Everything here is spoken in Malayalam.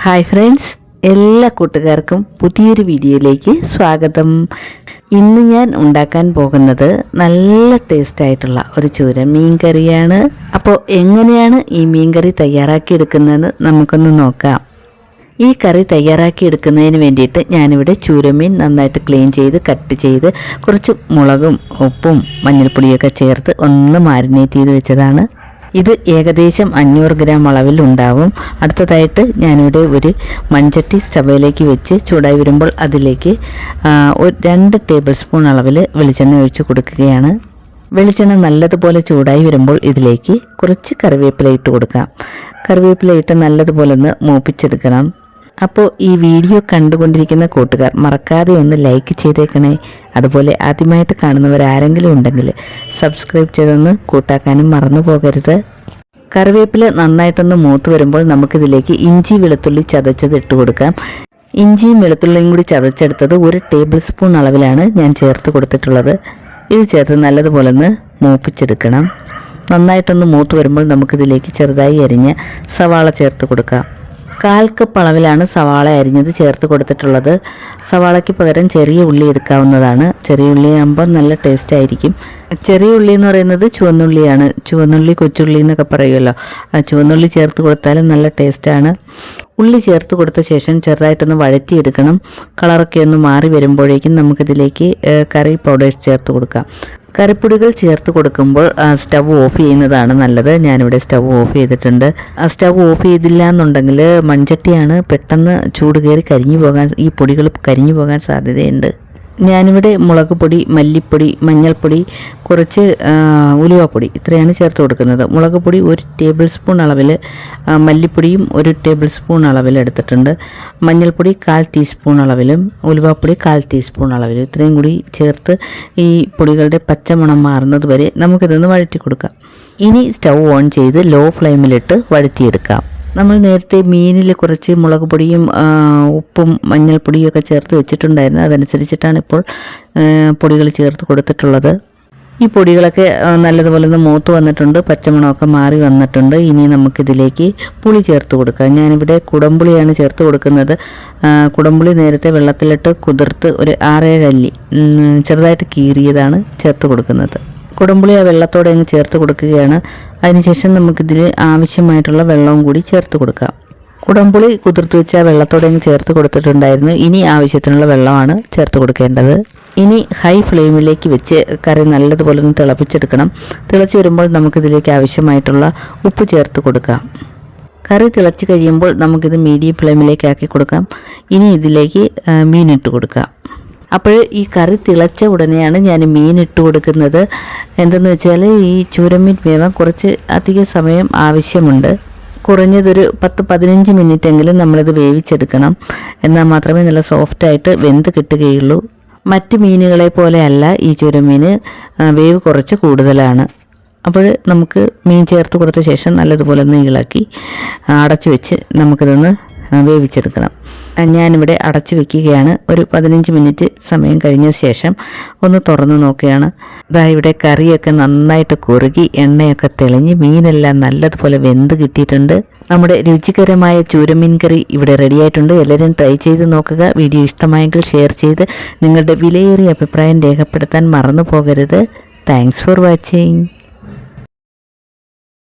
ഹായ് ഫ്രണ്ട്സ്, എല്ലാ കൂട്ടുകാർക്കും പുതിയൊരു വീഡിയോയിലേക്ക് സ്വാഗതം. ഇന്ന് ഞാൻ ഉണ്ടാക്കാൻ പോകുന്നത് നല്ല ടേസ്റ്റായിട്ടുള്ള ഒരു ചൂര മീൻ കറിയാണ്. അപ്പോൾ എങ്ങനെയാണ് ഈ മീൻ കറി തയ്യാറാക്കിയെടുക്കുന്നതെന്ന് നമുക്കൊന്ന് നോക്കാം. ഈ കറി തയ്യാറാക്കിയെടുക്കുന്നതിന് വേണ്ടിയിട്ട് ഞാനിവിടെ ചൂരമീൻ നന്നായിട്ട് ക്ലീൻ ചെയ്ത് കട്ട് ചെയ്ത് കുറച്ച് മുളകും ഉപ്പും മഞ്ഞൾപ്പൊടിയൊക്കെ ചേർത്ത് ഒന്ന് മാരിനേറ്റ് ചെയ്ത് വെച്ചതാണ്. ഇത് ഏകദേശം 500 ഗ്രാം അളവിൽ ഉണ്ടാവും. അടുത്തതായിട്ട് ഞാനിവിടെ ഒരു മൺചട്ടി സ്റ്റവിലേക്ക് വെച്ച് ചൂടായി വരുമ്പോൾ അതിലേക്ക് ഒരു 2 ടേബിൾ സ്പൂൺ അളവിൽ വെളിച്ചെണ്ണ ഒഴിച്ച് കൊടുക്കുകയാണ്. വെളിച്ചെണ്ണ നല്ലതുപോലെ ചൂടായി വരുമ്പോൾ ഇതിലേക്ക് കുറച്ച് കറിവേപ്പില ഇട്ട് കൊടുക്കാം. കറിവേപ്പില ഇട്ട് നല്ലതുപോലെ ഒന്ന് മൂപ്പിച്ചെടുക്കണം. അപ്പോൾ ഈ വീഡിയോ കണ്ടുകൊണ്ടിരിക്കുന്ന കൂട്ടുകാർ മറക്കാതെ ഒന്ന് ലൈക്ക് ചെയ്തേക്കണേ. അതുപോലെ ആദ്യമായിട്ട് കാണുന്നവരാരെങ്കിലും ഉണ്ടെങ്കിൽ സബ്സ്ക്രൈബ് ചെയ്തൊന്ന് കൂട്ടാക്കാനും മറന്നു പോകരുത്. കറിവേപ്പില നന്നായിട്ടൊന്ന് മൂത്ത് വരുമ്പോൾ നമുക്കിതിലേക്ക് ഇഞ്ചി വെളുത്തുള്ളി ചതച്ചത് ഇട്ട് കൊടുക്കാം. ഇഞ്ചിയും വെളുത്തുള്ളിയും കൂടി ചതച്ചെടുത്തത് 1 ടേബിൾ സ്പൂൺ അളവിലാണ് ഞാൻ ചേർത്ത് കൊടുത്തിട്ടുള്ളത്. ഇത് ചേർത്ത് നല്ലതുപോലെ ഒന്ന് മൂപ്പിച്ചെടുക്കണം. നന്നായിട്ടൊന്ന് മൂത്ത് വരുമ്പോൾ നമുക്കിതിലേക്ക് ചെറുതായി അരിഞ്ഞ സവാള ചേർത്ത് കൊടുക്കാം. 1/4 കപ്പ് അളവിലാണ് സവാള അരിഞ്ഞത് ചേർത്ത് കൊടുത്തിട്ടുള്ളത്. സവാളയ്ക്ക് പകരം ചെറിയ ഉള്ളി എടുക്കാവുന്നതാണ്. ചെറിയ ഉള്ളി ആകുമ്പോൾ നല്ല ടേസ്റ്റ് ആയിരിക്കും. ചെറിയ ഉള്ളി എന്ന് പറയുന്നത് ചുവന്നുള്ളിയാണ്. ചുവന്നുള്ളി കൊച്ചുള്ളി എന്നൊക്കെ പറയുമല്ലോ. ചുവന്നുള്ളി ചേർത്ത് കൊടുത്താലും നല്ല ടേസ്റ്റാണ്. ഉള്ളി ചേർത്ത് കൊടുത്ത ശേഷം ചെറുതായിട്ടൊന്ന് വഴറ്റിയെടുക്കണം. കളറൊക്കെ ഒന്ന് മാറി വരുമ്പോഴേക്കും നമുക്കിതിലേക്ക് കറി പൗഡേഴ്സ് ചേർത്ത് കൊടുക്കാം. കറിപ്പൊടികൾ ചേർത്ത് കൊടുക്കുമ്പോൾ സ്റ്റവ് ഓഫ് ചെയ്യുന്നതാണ് നല്ലത്. ഞാനിവിടെ സ്റ്റവ് ഓഫ് ചെയ്തിട്ടുണ്ട്. സ്റ്റവ് ഓഫ് ചെയ്തില്ല എന്നുണ്ടെങ്കിൽ മൺചട്ടിയാണ്, പെട്ടെന്ന് ചൂട് കയറി ഈ പൊടികൾ കരിഞ്ഞു പോകാൻ സാധ്യതയുണ്ട്. ഞാനിവിടെ മുളക് പൊടി, മല്ലിപ്പൊടി, മഞ്ഞൾപ്പൊടി, കുറച്ച് ഉലുവാപ്പൊടി ഇത്രയാണ് ചേർത്ത് കൊടുക്കുന്നത്. മുളക് പൊടി 1 ടേബിൾ സ്പൂൺ അളവിൽ, മല്ലിപ്പൊടിയും 1 ടേബിൾ സ്പൂൺ അളവിൽ എടുത്തിട്ടുണ്ട്. മഞ്ഞൾപ്പൊടി 1/4 ടീസ്പൂൺ അളവിലും ഉലുവാപ്പൊടി 1/4 ടീസ്പൂൺ അളവിലും ഇത്രയും കൂടി ചേർത്ത് ഈ പൊടികളുടെ പച്ചമണം മാറുന്നത് വരെ നമുക്കിതൊന്ന് വഴറ്റി കൊടുക്കാം. ഇനി സ്റ്റൗ ഓൺ ചെയ്ത് ലോ ഫ്ലെയിമിലിട്ട് വഴറ്റിയെടുക്കാം. നമ്മൾ നേരത്തെ മീനിൽ കുറച്ച് മുളക് പൊടിയും ഉപ്പും മഞ്ഞൾപ്പൊടിയും ഒക്കെ ചേർത്ത് വെച്ചിട്ടുണ്ടായിരുന്നു. അതനുസരിച്ചിട്ടാണ് ഇപ്പോൾ പൊടികൾ ചേർത്ത് കൊടുത്തിട്ടുള്ളത്. ഈ പൊടികളൊക്കെ നല്ലതുപോലെ ഒന്ന് മൂത്ത് വന്നിട്ടുണ്ട്, പച്ചമണമൊക്കെ മാറി വന്നിട്ടുണ്ട്. ഇനി നമുക്കിതിലേക്ക് പുളി ചേർത്ത് കൊടുക്കാം. ഞാനിവിടെ കുടംപുളിയാണ് ചേർത്ത് കൊടുക്കുന്നത്. കുടംപുളി നേരത്തെ വെള്ളത്തിലിട്ട് കുതിർത്ത് ഒരു 6-7 അല്ലി ചെറുതായിട്ട് കീറിയതാണ് ചേർത്ത് കൊടുക്കുന്നത്. കുടംപുളി ആ വെള്ളത്തോടെ അങ്ങ് ചേർത്ത് കൊടുക്കുകയാണ്. അതിനുശേഷം നമുക്കിതിൽ ആവശ്യമായിട്ടുള്ള വെള്ളവും കൂടി ചേർത്ത് കൊടുക്കാം. കുടംപുളി കുതിർത്ത് വെച്ച വെള്ളത്തോടെ അങ്ങ് ചേർത്ത് കൊടുത്തിട്ടുണ്ടായിരുന്നു. ഇനി ആവശ്യത്തിനുള്ള വെള്ളമാണ് ചേർത്ത് കൊടുക്കേണ്ടത്. ഇനി ഹൈ ഫ്ലെയിമിലേക്ക് വെച്ച് കറി നല്ലതുപോലെ ഒന്ന് തിളപ്പിച്ചെടുക്കണം. തിളച്ച് വരുമ്പോൾ നമുക്കിതിലേക്ക് ആവശ്യമായിട്ടുള്ള ഉപ്പ് ചേർത്ത് കൊടുക്കാം. കറി തിളച്ച് കഴിയുമ്പോൾ നമുക്കിത് മീഡിയം ഫ്ലെയിമിലേക്ക് ആക്കി കൊടുക്കാം. ഇനി ഇതിലേക്ക് മീനിട്ട് കൊടുക്കാം. അപ്പോൾ ഈ കറി തിളച്ച ഉടനെയാണ് ഞാൻ മീൻ ഇട്ട് കൊടുക്കുന്നത്. എന്തെന്ന് വെച്ചാൽ ഈ ചൂരമീൻ വേവാൻ കുറച്ച് അധിക സമയം ആവശ്യമുണ്ട്. കുറഞ്ഞതൊരു 10-15 മിനിറ്റെങ്കിലും നമ്മളിത് വേവിച്ചെടുക്കണം. എന്നാൽ മാത്രമേ നല്ല സോഫ്റ്റായിട്ട് വെന്ത് കിട്ടുകയുള്ളൂ. മറ്റ് മീനുകളെ പോലെയല്ല ഈ ചൂരമീൻ, വേവ് കുറച്ച് കൂടുതലാണ്. അപ്പോൾ നമുക്ക് മീൻ ചേർത്ത് കൊടുത്ത ശേഷം നല്ലതുപോലെ ഒന്ന് ഇളക്കി അടച്ചു വെച്ച് നമുക്കിതൊന്ന് വേവിച്ചെടുക്കണം. ഞാനിവിടെ അടച്ചു വെക്കുകയാണ്. ഒരു 15 മിനിറ്റ് സമയം കഴിഞ്ഞ ശേഷം ഒന്ന് തുറന്ന് നോക്കുകയാണ്. ഇവിടെ കറിയൊക്കെ നന്നായിട്ട് കുറുകി എണ്ണയൊക്കെ തെളിഞ്ഞ് മീനെല്ലാം നല്ലതുപോലെ വെന്ത് കിട്ടിയിട്ടുണ്ട്. നമ്മുടെ രുചികരമായ ചൂരമീൻ കറി ഇവിടെ റെഡിയായിട്ടുണ്ട്. എല്ലാവരും ട്രൈ ചെയ്ത് നോക്കുക. വീഡിയോ ഇഷ്ടമായെങ്കിൽ ഷെയർ ചെയ്ത് നിങ്ങളുടെ വിലയേറിയ അഭിപ്രായം രേഖപ്പെടുത്താൻ മറന്നു പോകരുത്. Thanks for watching.